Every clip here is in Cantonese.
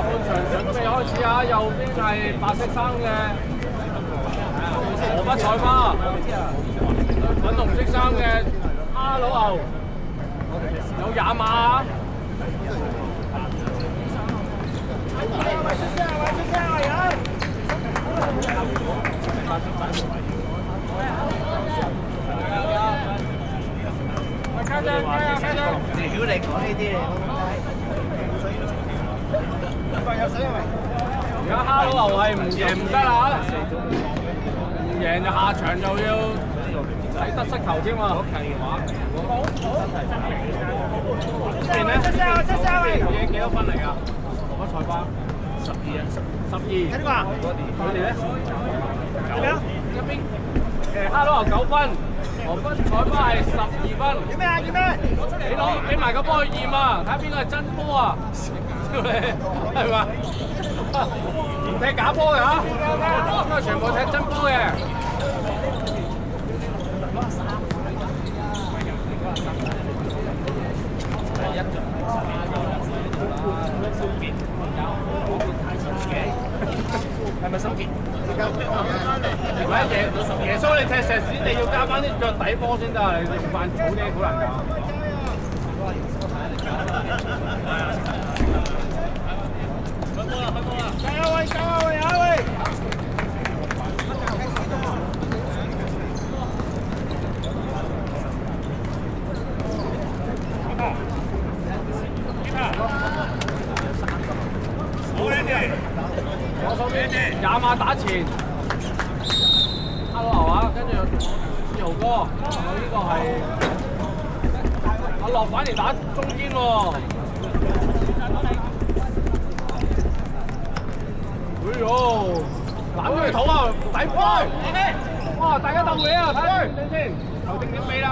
半場準備開始啊！右邊係白色衫嘅河北菜花，粉紅色衫嘅哈佬牛，有廿碼。開張，屌你講呢啲嚟，而家哈佬牛係唔贏唔得啦，唔贏就下場就要睇得失球添喎。邊咧？贏幾多分嚟㗎？河北菜花12。睇呢個啊？佢哋咧？一邊哈佬牛9分。河北菜花係12分。要咩啊？要咩？你攞俾埋個波去驗啊！睇下邊個係真波啊！屌你，係嘛？唔踢假波嘅嚇，因為全部踢真波嘅。係咪手傑？唔係耶穌，你踢石屎，你要加翻啲腳底波先得啊！你用慣草啲好難搞。加油喂！加油喂！下喂！左手邊廿碼打前，哈佬牛啊，跟住志豪哥，呢個係阿樂反而打中堅喎。哎呦，攬佢肚啊，抵波！哇，大家鬥尾啊，睇下先，球證點尾啦？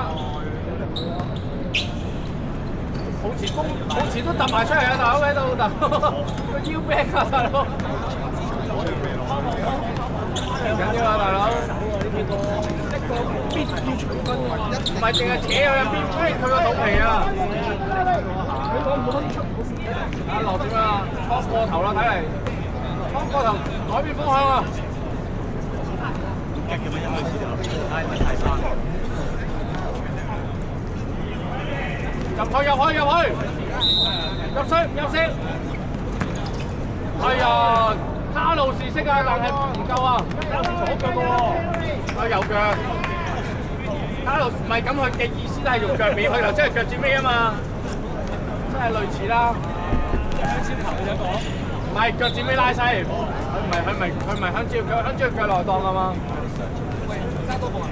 好似都揼埋出嚟啊，大佬喺度揼個腰柄啊，大佬！唔緊要啊，大佬！一個必要取分，唔係淨係扯佢啊，必佢個肚皮啊！啊，落點啊？拖過頭啦，睇嚟拖過頭改變方向啊！入色！哎呀，卡路士式啊，但係唔夠啊！左腳嘅喎，右腳。卡路唔係咁，佢嘅意思係用腳尾，佢頭先係腳趾尾啊嘛，真係類似啦。先頭你想講？唔係腳趾尾拉細，佢唔係香蕉腳內檔啊嘛。喂，揸多步啊！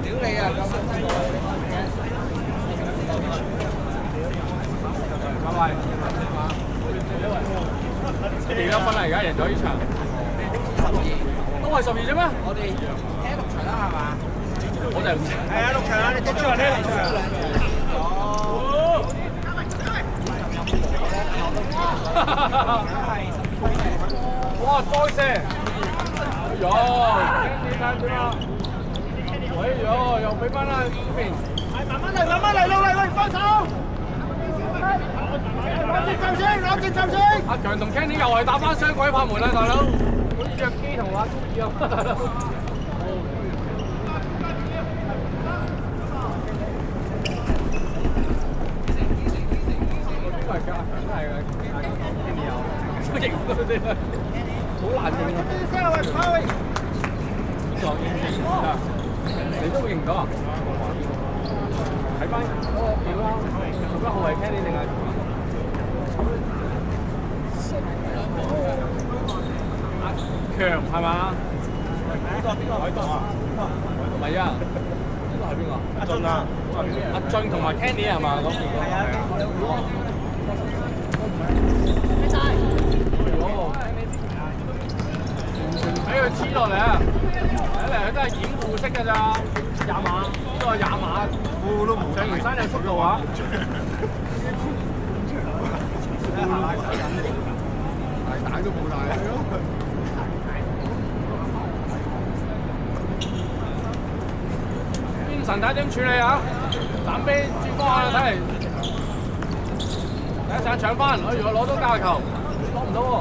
屌你啊！拜拜。幾多分啊？而家贏咗呢場12，都係12啫咩？我哋踢6場啦，係嘛？我哋係啊，6場啊，你踢咗踢6場。哇！再射！哎呦，點啊？哎呦，又俾翻啦呢邊。慢慢嚟，老嚟，喂，幫手！攞接球先！阿強同 Kenny 又係打翻雙鬼拍門啦，大佬！好似隻機同阿高爾咁，大佬。邊個係㗎？真係㗎，Kenny 有，都認到啲啦，好難認啊！邊個認啊？你都認到啊？睇翻嗰個表啦，11號係 Kenny 定係？強係嘛？邊個？海東啊？唔係啊，呢個係邊個？阿俊啊！阿俊同埋 Kenny 係嘛？嗰邊個？係啊。咩晒？哦，俾佢黐落嚟啊！睇嚟佢都係掩護式㗎咋，廿碼，呢個係廿碼，褲都冇。上完山有速度啊！大帶都冇帶。邊神睇點處理啊？斬飛轉方向睇嚟，第一陣搶翻，如果攞到架球。到喎。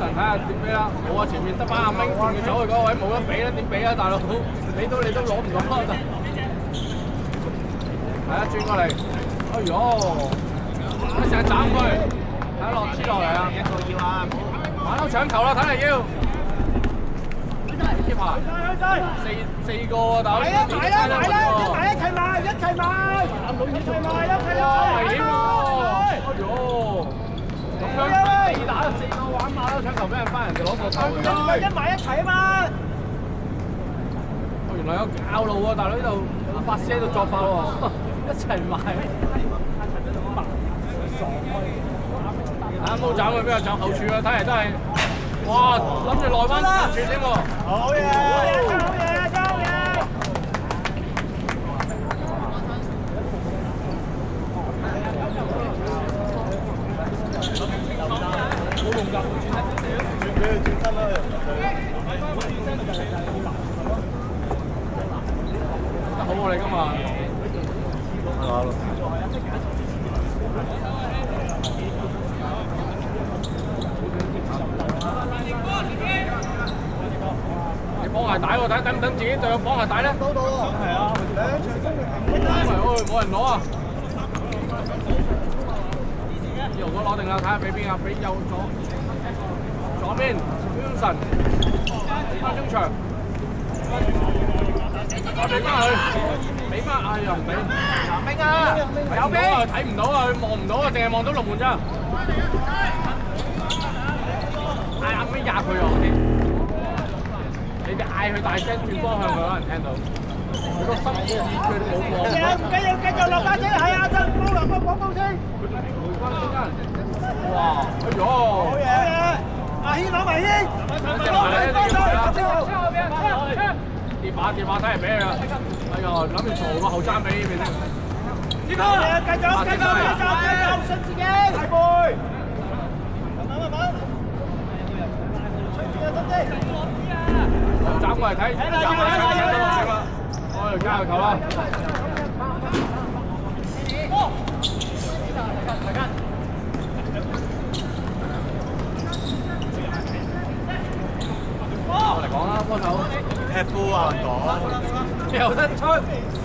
神睇下點俾啦！冇啊，前面得翻阿明，仲要走去嗰位冇得俾啦，點俾啊，大佬？俾到你都攞唔到啊！係啊，轉過嚟，哎呦，一成日斬佢，睇落黐落嚟啊！一個要啊，馬騮搶球啦，睇嚟要。呢排四個喎，大佬。埋啦，一齊埋，一齊埋，一齊埋，危險喎！哎呦！咁樣4打4個玩馬騮搶球，俾人翻人哋攞個頭。一埋一齊啊嘛！原來有教路喎，大佬呢度有個法師喺度作法喎，一齊埋。啱冇斬佢，邊個斬後柱啊？睇嚟都係，哇！諗住內彎前柱添喎。好嘢！好嘢！交嘢！冇動作，轉身啦！得好我哋今日。你綁鞋帶喎，等唔等自己隊友綁鞋帶咧？收到喎，係啊，冇人攞啊！右嗰攞定啦，睇下俾邊啊？俾右左邊 Wilson 翻中場，我俾翻佢，俾翻哎呀唔俾，明啊，有邊啊？睇唔到啊，佢望唔到啊，淨係望到龍門咋？嗌阿邊壓佢啊！你哋嗌佢大聲轉方向，佢可能聽到。佢個心意佢冇望。唔緊要，繼續落架先，係啊，真冇落個廣告先。哇！哎呦！好嘢！阿軒攞埋軒，跌把睇嚟俾佢啦！哎呀，諗住嘈個後爭俾呢邊先。繼續，信自己。大背。慢慢。斬過嚟睇，斬過嚟睇啦！哎，加個球啦！我嚟講啦，幫手。踢波啊，講。又得出，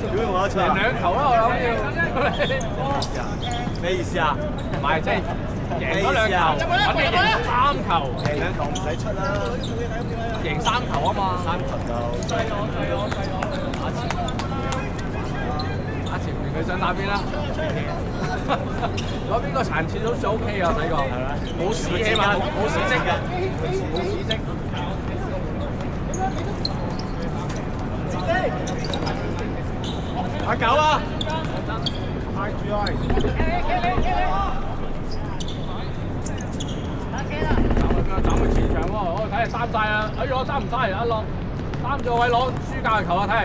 屌我一出。贏2球啦，我諗要。咩意思啊？唔係即係贏咗2球，揾你贏3球。贏2球唔使出啦，贏3球啊嘛。3球就。打前面佢想打邊啦？嗰邊個殘次都算 OK 啊，睇過。係咪？冇屎起碼冇屎跡嘅，冇屎跡。阿九啊！嗌住啊！斬佢前場喎，我睇嚟3晒啊！哎呀，爭唔晒啊？落3個位攞輸界球啊！睇嚟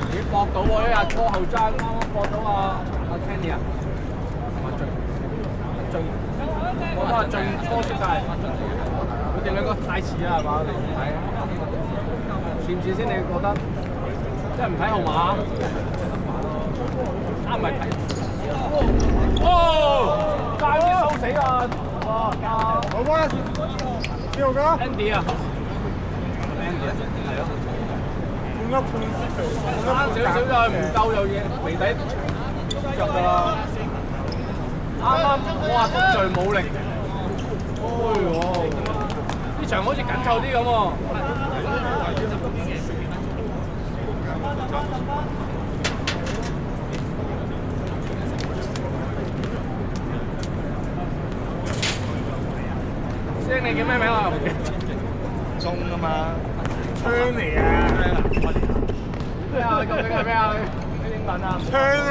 已經搏到喎，一日拖後爭啱啱搏到阿 Kenny 啊，同埋俊，我都係俊拖出界，佢哋兩個太似啦係嘛？你唔睇似唔似先？你覺得？即係唔睇號碼，啱唔係睇？哦！差啲收死啊！哇！好波邊個㗎 Andy 啊 ，Andy 啊，係咯。差少少就唔夠有嘢眉底着㗎啦。啱啱我話得罪冇力，哎呦！呢場好似緊湊啲咁喎。師兄你叫咩名啊？中啊嘛，槍嚟啊！咩啊？究竟係咩啊？英文啊？槍啊！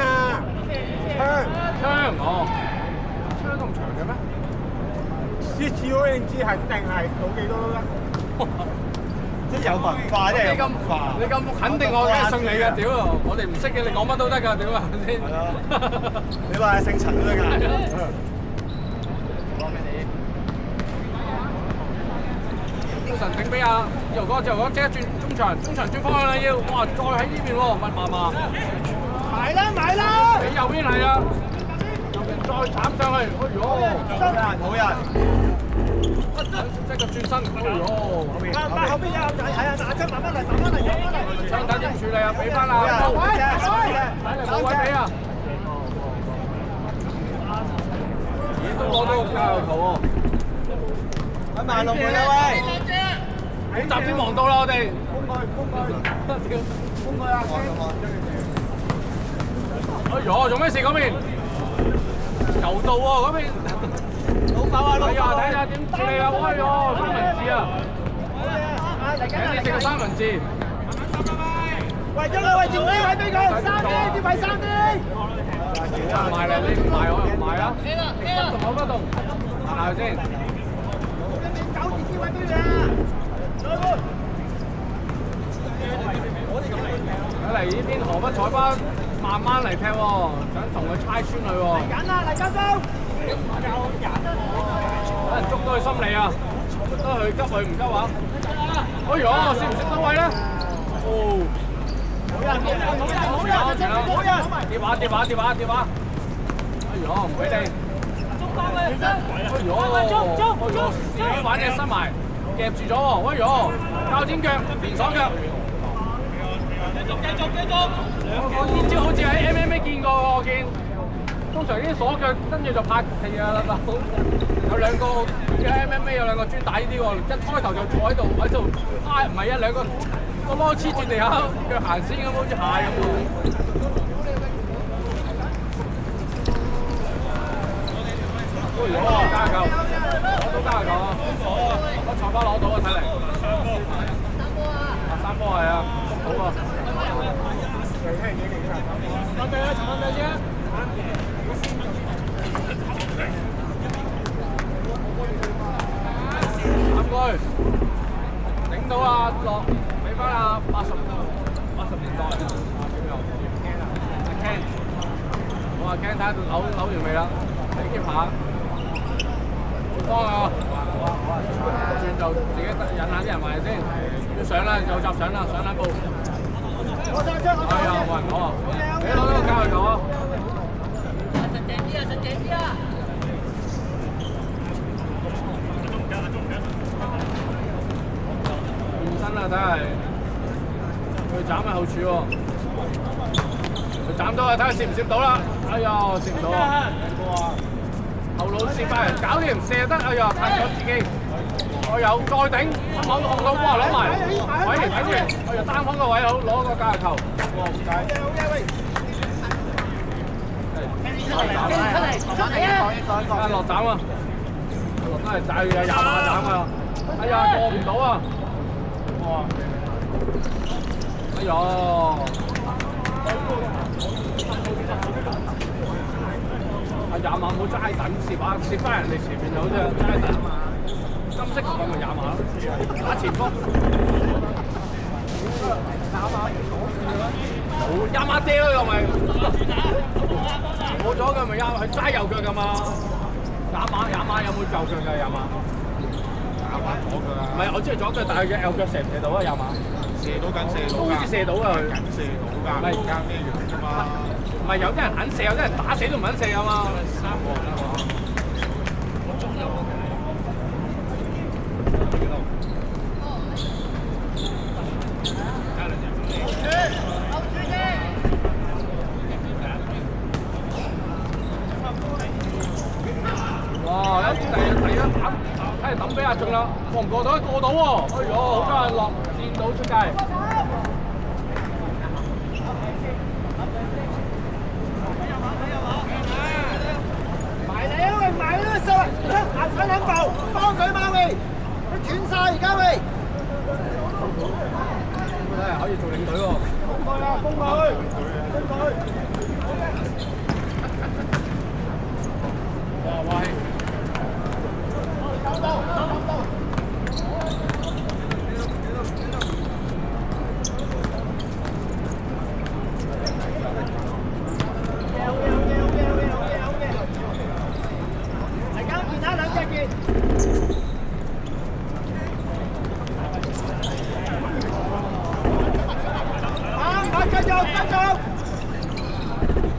槍哦，槍咁長嘅咩？CTONG 肯定係到幾多都得。即係有文化，即係有文化。你咁肯定我梗係信你嘅，屌！我哋唔識嘅，你講乜都得㗎，屌係咪先？係咯。你話係姓陳都得㗎。講俾你。神頂俾阿自由哥，即刻轉中場轉方向啦要，哇！再喺呢邊喎，密麻麻。埋啦！你右邊係啊，右邊再斬上去，哎呦！好人。即個轉身，哎呦！後邊有仔，係啊，拿出慢慢嚟。槍打點處理啊？俾翻啦，冇位俾啊！咦，都攞到個加油球喎！喺慢龍門啊喂！補習先忙到啦，我哋。封佢啊！哎呦，做咩事嗰邊？油到喎嗰邊。老手啊！哎呀，睇下點處理啊！哎呦，三文治啊！請你食個三文治。為咗佢，為條呢位俾佢，3D，啲位3D。賣啦，你唔賣我又唔賣啊！不動，行下先。9字啲位俾你啊！睇嚟呢邊河北採花慢慢嚟踢喎，想同佢猜穿佢喎。嚟緊啦，嚟緊都！有人捉到佢心理啊！捉得佢急佢唔急啊！哎呦，攝唔攝到位咧？哦！冇人！跌話！哎呦，唔俾你！哎呦，自己玩嘢伸埋，夾住咗喎！哎呦，交尖腳，連鎖腳。繼續！我呢招好似喺 MMA 見過喎，我見。通常啲鎖腳跟住就拍戲啊啦，有兩個而家 MMA 有兩個專打呢啲喎，一開頭就坐喺度挨，唔係兩個攞黐住地下腳行先咁，好似蟹咁喎。加油！攞到加油啊！我菜花攞到啊，睇嚟。三波係啊，好啊。三隊啊，長隊先。三隊，頂到啊落，俾翻啊80年代。阿 Ken， 我話 Ken 睇下扭完未啦？你接下。幫啊！轉就自己引下啲人埋先，要上啦，有集上啦，上兩步。哎呀，冇人攞啊！你攞呢個加油球啊！實淨啲啊！現身啦，睇下佢斬喺後柱喎，佢斬到啊！睇下攝唔攝到啦！哎呀，攝唔到啊！後腦攝翻人，搞掂射得，哎呀，拍咗自己，我有再頂，後腦哇攞埋，位睇住，哎呀單方個位好，攞個加油球，哇唔該，落斬啊，落真係斬有20碼斬啊，哎呀過唔到啊，哇，哎呀。20碼冇齋等攝啊，攝翻人哋前面有啫，齋等啊嘛。金色球棍咪20碼咯，打前鋒。冇20碼掉又咪，冇咗佢咪佢齋右腳㗎嘛。20碼有冇右腳㗎20碼？20碼左腳啊。唔係我知係左腳，但係佢右腳射唔射到啊20碼？射到㗎。都好似射到㗎佢。射到㗎。唔係而家咩樣啫嘛？唔係有啲人肯射，有啲人打死都唔肯射啊嘛。三個啦嘛。哇！第一打，睇嚟抌俾阿中啦，過唔過到？過到喎！哎呦，好多人落見到出界。行兩步，幫佢嘛喂，佢斷晒而家喂。睇嚟可以做領隊喎。封佢啊！封佢！哇喂！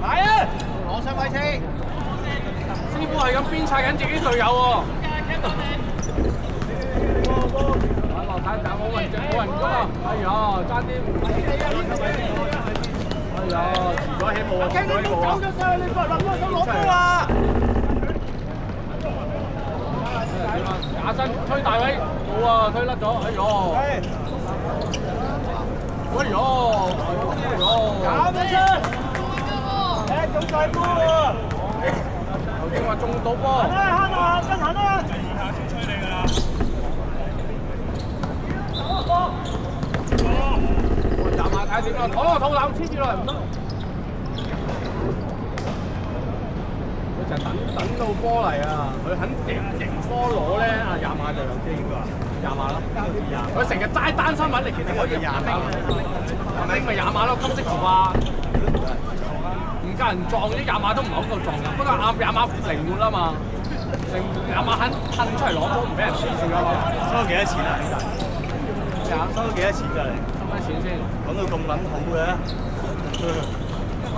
係啊！攞上位先。師傅係咁鞭策緊自己隊友喎。落太站冇人㗎嘛！哎呀，爭啲。哎呀，遲咗起步啊！遲咗起步啊！你個林哥想攞波啊！假身推大位，冇啊，推甩咗，哎呦！哎呦！哎呦！搞咩出？中晒波喎！頭先話中到波。行啊，跟行啊！先吹你㗎啦！站下睇點啊！攞個肚腩黐住落嚟唔得。佢就等到波嚟啊！佢肯贏波攞咧，啊廿碼就有機㗎，廿碼咯。佢成日齋單身揾力，其實可以廿碼。拎咪廿碼咯，金色頭啊！唔夠人撞啲廿碼都唔係好夠撞㗎。不過廿碼靈活啊嘛，廿碼肯褪出嚟攞波，唔俾人黐住啊嘛。收幾多錢啊？收幾多錢㗎你？收咩錢先？講到咁撚好嘅。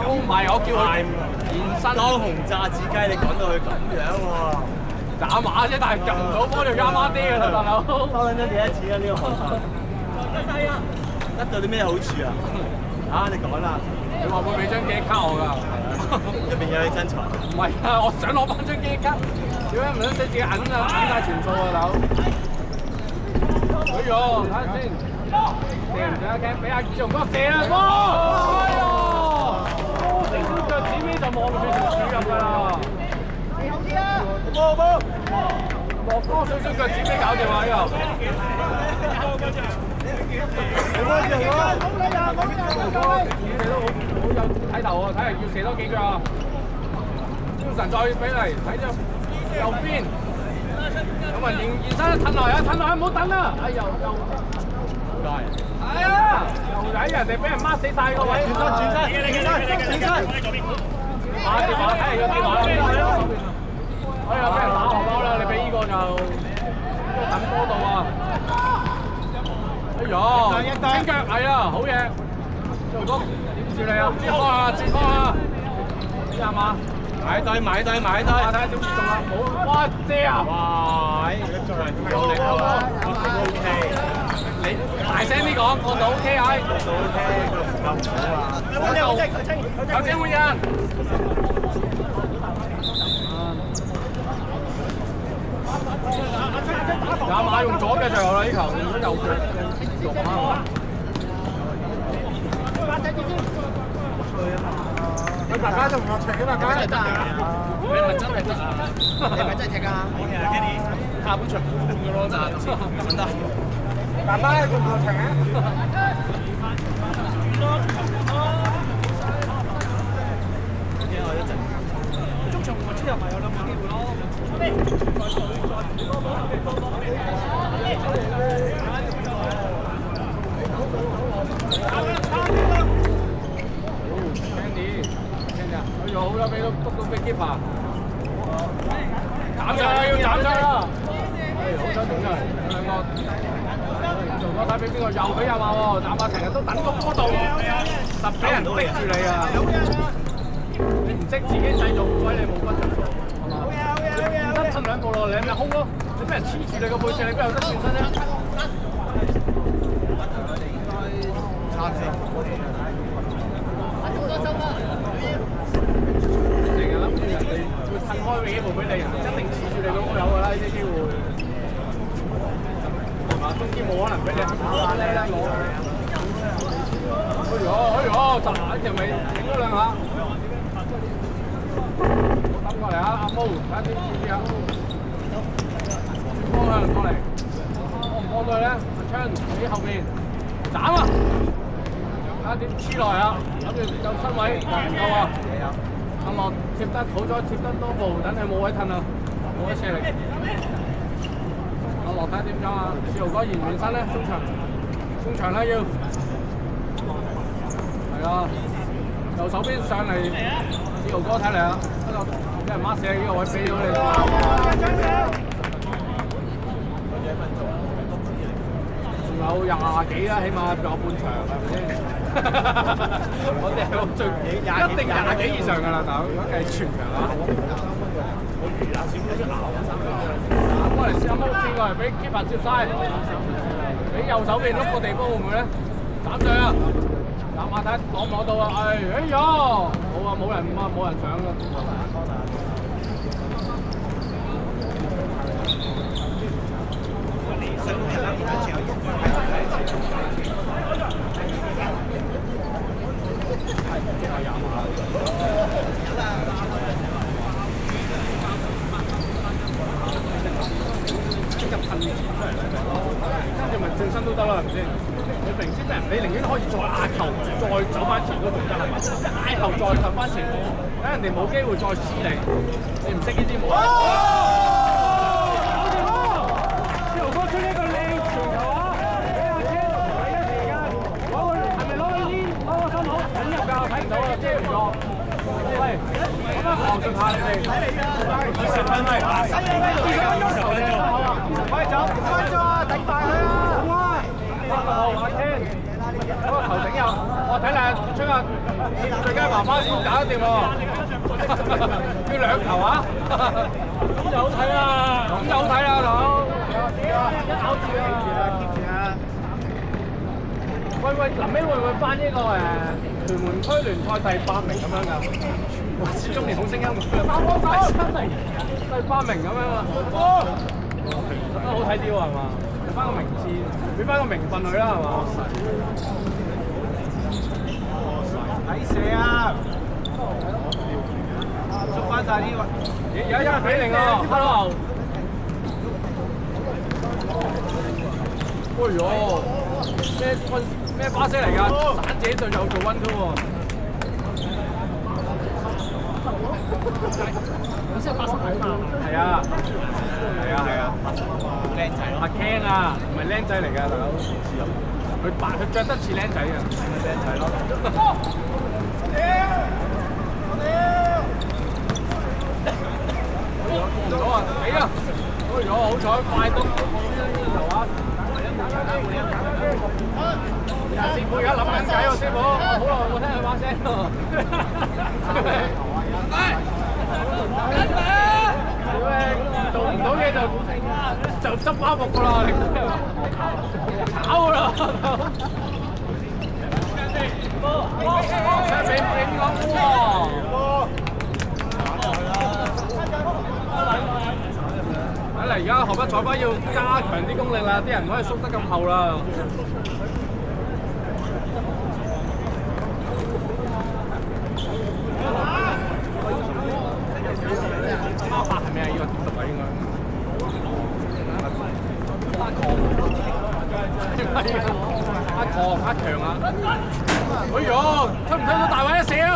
唔係，我叫佢現身。當紅炸子雞，你講到佢咁樣喎。廿碼啫，但係入唔到波就廿碼啲㗎啦，大佬。收緊咗幾多錢啊？呢個學校？得到啲咩好處啊？你講啦。你話會俾張機卡我㗎？入邊有你真財。唔係啊，我想攞翻張機卡。點解唔想自己揞晒全數啊，大佬？哎呦，睇下先，射唔射得嘅？俾阿志雄哥射啦，哥！哎呦，高成隻腳趾尾就望住條柱入㗎啦。莫哥少少腳趾尾搞掂啊！呢個。射都好有睇頭啊！睇嚟要射多幾腳啊！精神再俾嚟，睇咗右邊。咁啊，現身褪落去，唔好等啦！哎又唔該。係啊！又喺人哋俾人掹死晒個位。轉身！打電話睇嚟個電話。哎呀！俾人打荷包啦！你俾呢個就等波度啊！哎呀！清腳係啊，好嘢！做哥點處理啊？接波啊！廿碼。埋對，睇下點中啦！冇，哇遮啊！哇！有力啊！都 OK。你大聲啲講，角度 OK 啊！角度 OK。有機會啊！廿碼用左腳最後啦，呢球用咗右腳用啊！大家都唔落場嘅嘛，大家得啊！你咪真係得啊！你咪真係踢啊！下半場半嘅咯，就得。大家仲唔落場啊？中場我出入咪有兩個機會咯。好咗俾都督到飛機爬，斬上啦，要斬上啦！好彩頂出嚟，兩個做咗睇俾邊個？又俾廿碼喎，廿碼成日都等到嗰度，實俾人逼住你啊！你唔識自己製造位，你冇分進做，係嘛？你得褪兩步落嚟，你咪空咯！你俾人黐住你個背脊，你邊有得轉身啫？差先。開俾機會俾你，一定黐住你咁有㗎啦，呢啲機會。係嘛？中堅冇可能俾你打咧攞。哎呦，就一條尾整咗兩下。等過嚟啊，阿毛，睇下點處理啊。方向過嚟，幫唔幫到咧？阿昌喺後面斬啊！睇下點黐落嚟啊！諗住有身位，唔夠啊！啱我貼得好咗，貼得多步，等佢冇位褪啦，冇得射力。阿羅睇下點樣啊？志豪哥延唔延身咧？中場啦要。係啊，右手邊上嚟，志豪哥睇嚟啊，一個俾人孖射呢個位飛咗你。有20幾啦，起碼仲有半場係咪先？我哋係最一定20幾以上㗎啦，大佬，如果計全場啊！咁我哋試下摸轉過嚟俾 keeper 接晒，俾右手邊碌個地方會唔會咧？斬上啊！斬下睇攞唔攞到啊？哎呀，冇啊，冇人上㗎。跟住咪轉身都得啦，係咪先？你明知俾人，你寧願可以再壓球，再走翻前嗰度得係嘛？即係壓球再撳翻前，等人哋冇機會再黐你。你唔識呢啲冇。小哥出呢個靚傳球啊！俾阿車第一時間攞個係咪攞個黏攞個心口引入㗎？睇唔到啊，遮唔咗。喂，咁樣防順下你哋。20分鐘啊！快走，快走啊！頂大佢啊！16號阿天，嗰個頭頂有，我睇嚟出個最佳媽媽先搞得掂喎，要2球啊！咁就好睇啦，咁就好睇啦，佬。一咬住啊 ！keep 住啊！喂，臨尾會唔會翻呢個屯門區聯賽第8名咁樣㗎？中年好聲音，第8名咁樣啊！都好睇啲喎，係嘛？俾翻個名次，俾翻個名分佢啦，係嘛？睇射啊！捉翻晒啲而家1比0啊 ！Hello！ 哎呦，咩巴西嚟㗎？散自己隊友做1 2喎。你先係80米嘛？係啊，靚仔咯。阿 Ken 啊，唔係靚仔嚟㗎，大佬。佢着得似靚仔啊，咪靚仔咯。過咗啊！俾啊！過咗，好彩快到頭啊！師傅而家諗緊計喎，師傅，好耐冇聽佢把聲喎。做唔到嘢就執包袱㗎啦，炒㗎啦。俾邊個喎？睇嚟而家河北採花要加強啲功力啦，啲人唔可以縮得咁後啦。8係咩啊？呢個點讀啊？應該阿強啊！哎呦，推唔推到大位一射啊！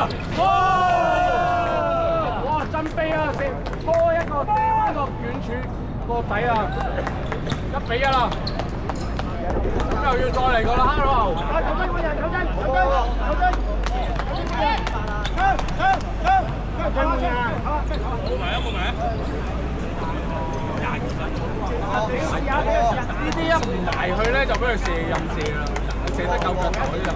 哇！真飛啊！射多一個，射翻個遠處個底啊！1比1啦！咁又要再嚟個啦 ，Hello！ 球真！冇埋啊！呢啲一唔捱去咧，就俾佢射任射啦，射得夠角度就。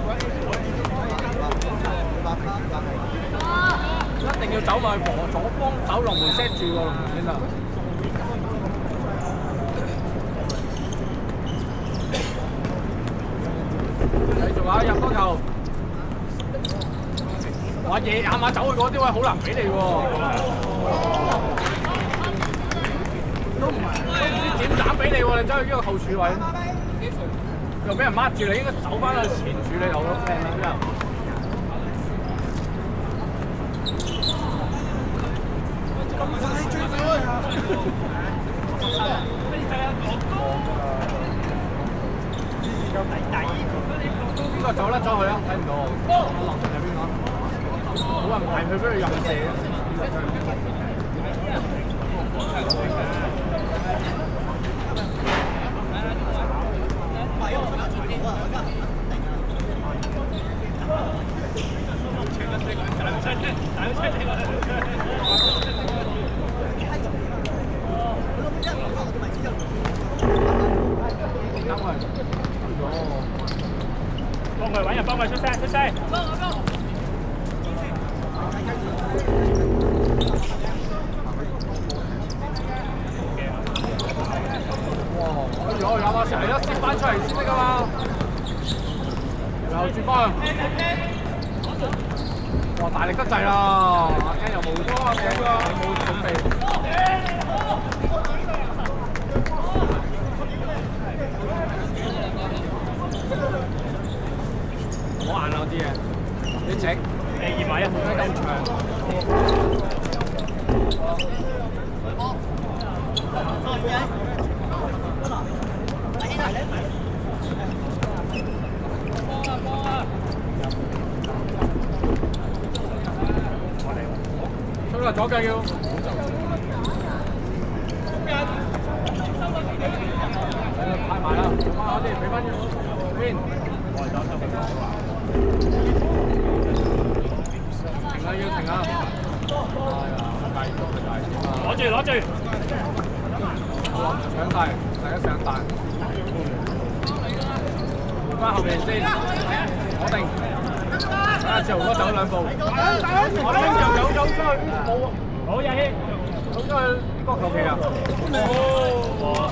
一定要走埋去左方走龍門 set 住個龍門先得。繼續啊，入多球！哇！夜晚走去嗰啲位好難俾你喎，都唔知點斬俾你喎！你走去呢個後柱位，又俾人抹住你，應該走翻去前柱你好咯，靚啲啊！邊個走甩咗去啊？睇唔到啊！林有邊個？冇人排佢俾佢任射啊！幫佢出聲，出聲。有啊，成日都接翻出嚟先得㗎嘛。又接翻。哇！大力得滯啦，阿 Ken 又冇咗啊，冇㗎，冇準備。好硬啊啲嘢，你整2碼1咁長。出啦，左腳要。派埋啦，我哋俾翻邊。我哋走出嚟停啦，要停啊！攞住，攞住。好，上大，大家上大。翻後面先，攞定。阿志豪哥走2步。我拎就走出去，冇啊！好，日希，走出去國球旗啊！哦。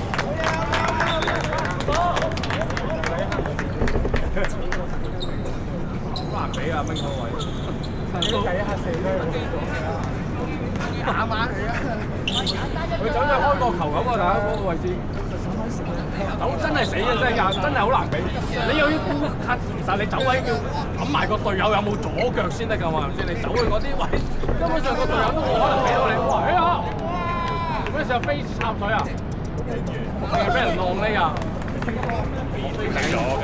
好難比啊，冰嗰位。神都計1下4咧，打馬嚟啊！佢走咗開個球咁啊，大家嗰個位置。走真係死啊！真係好難比。你又要顧客，其實你走位要諗埋個隊友有冇左腳先得㗎嘛？係咪先？你走去嗰啲位，根本上個隊友都冇可能俾到你。哇！哎呀，咩時候飛插水啊？定係俾人浪呢啊？飛死咗嘅。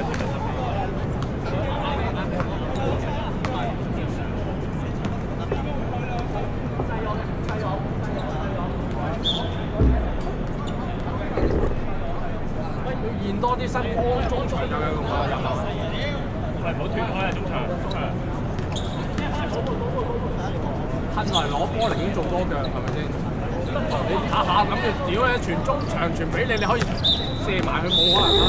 現多啲新幫中場就有用啦，入流。喂，唔好斷開啊，中場。吞埋攞波寧願做多腳，係咪先？你下下諗住屌你傳中場傳俾你，你可以射埋佢冇可能啦。